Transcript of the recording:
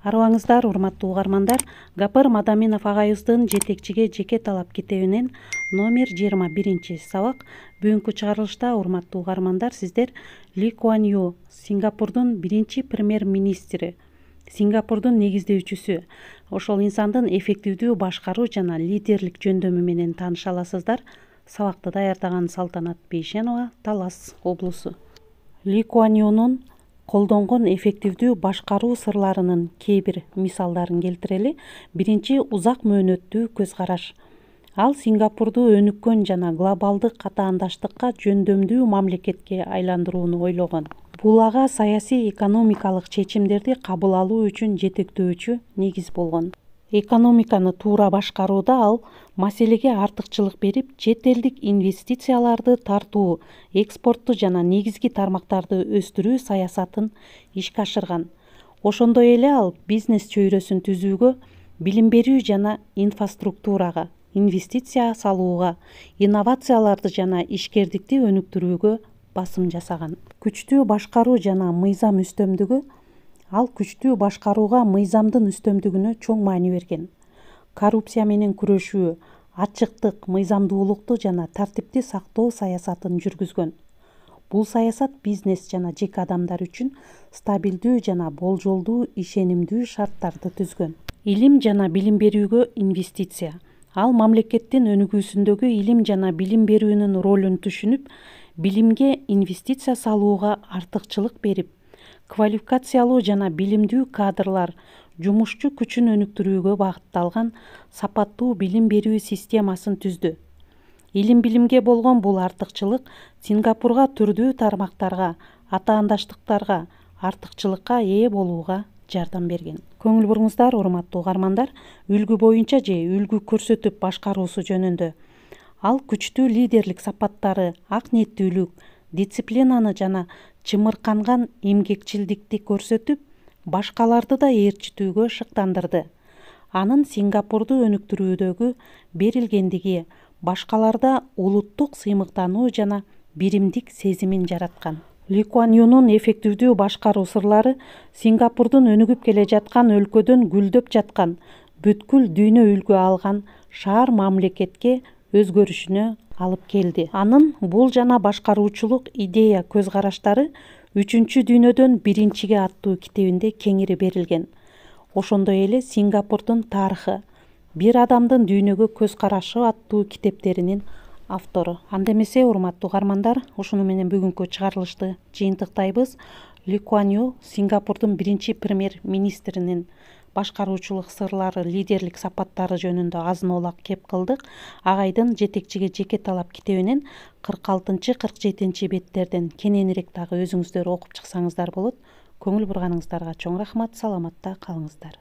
Арыбаңыздар, урматтуу угармандар, Гапар Мадаминов агайыбыздын жетекчиге жеке талап китебинен номер 21 сабак. Бүгүнкү чыгарылышта, урматтуу угармандар, сиздер Ли Куан Ю, Сингапурдун биринчи премьер-министри, Сингапурдун негиздөөчүсү, ошол инсандын эффективдүү башкаруу жана лидерлик жөндөмү менен тааныша аласыздар. Сабакты даярдаган Салтанат Бейшенова, Талас облусу. Ли Куан Юнун колдонгон эффективдүү башкаруу сырларынын кээ бир мисалдарын келтирели. Биринчи, узак мөөнөттүү көз караш. Ал Сингапурду өнүккөн жана глобалдык катаандаштыкка жөндөмдүү мамлекетке айландырууну ойлогон. Бул ага саясий экономикалык чечимдерди кабыл алуу үчүн жетектөөчү негиз болгон. Экономиканы туура башкарууда ал маселеге артыкчылык берип, чет элдик инвестицияларды тартуу, экспортту жана негизги тармактарды өстүрүү саясатын ишке ашырган. Ошондой эле ал бизнес чөйрөсүн түзүүгө, билим берүү жана инфраструктурага, инвестиция салууга, инновацияларды жана ишкердикти өнүктүрүүгө басым жасаган. Күчтүү башкаруу жана мыйзам үстөмдүгү. Ал күчтүү башкарууга мыйзамдын үстөмдүгүнө чоң маани берген. Коррупция менен күрөшүү, ачыктык, мыйзамдуулукту жана тартипти сактоо саясатын жүргүзгөн. Бул саясат бизнес жана жеке адамдар үчүн стабилдүү жана болжолдуу, ишенимдүү шарттарды түзгөн. Илим жана билим берүүгө инвестиция. Ал мамлекеттин өнүгүүсүндөгү илим жана билим берүүнүн ролун түшүнүп, билимге инвестиция салууга артыкчылык берип, квалификациялуу жана билимдүү кадрлар, жумушчу күчүн өнүктүрүүгө багытталган сапаттуу билим берүү системасын түздү. Илим-билимге болгон бул артыкчылык Сингапурга түрдүү тармактарга, атаандаштыктарга, артыкчылыкка ээ болууга жардам берген. Көңүл буруңуздар, урматтуу угармандар, үлгү боюнча же үлгү көрсөтүп башкаруусу жөнүндө. Ал күчтүү лидерлик сапаттары, ак ниеттүүлүк, дисциплинаны жана чымырканган эмгекчилдикти көрсөтүп, башкаларды да ээрчитүүгө шыктандырды. Анын Сингапурду өнүктүрүүдөгү берилгендиги башкаларда улуттук сыймыктануу жана биримдик сезимин жараткан. Ли Куан Юнун эффективдүү башкаруу сырлары Сингапурдун өнүгүп келе жаткан өлкөдөн гүлдөп жаткан, бүткүл дүйнө үлгү алган шаар мамлекетке өзгөрүшүнө алып келди. Анын бул жана башкаруучулук идея көз караштары «Үчүнчү дүйнөдөн биринчиге» аттуу китебинде кеңири берилген. Ошондой эле Сингапурдун тарыхы, бир адамдын дүйнөгө көз карашы аттуу китептеринин автору. Анда эмесе, урматтуу угармандар, ушуну менен бүгүнкү чыгарылышты жыйынтыктайбыз. Ли Куан Ю, Сингапурдун биринчи премьер-министринин башкаруучулук сырлары, лидерлик сапаттары жөнүндө азын-оолак кеп кылдык. Агайдын жетекчиге жеке талап китебинен 46-47 беттерден кененирээк дагы өзүңүздөр окуп чыксаңыздар болот. Көңүл бурганыңыздарга чоң рахмат. Саламатта калыңыздар.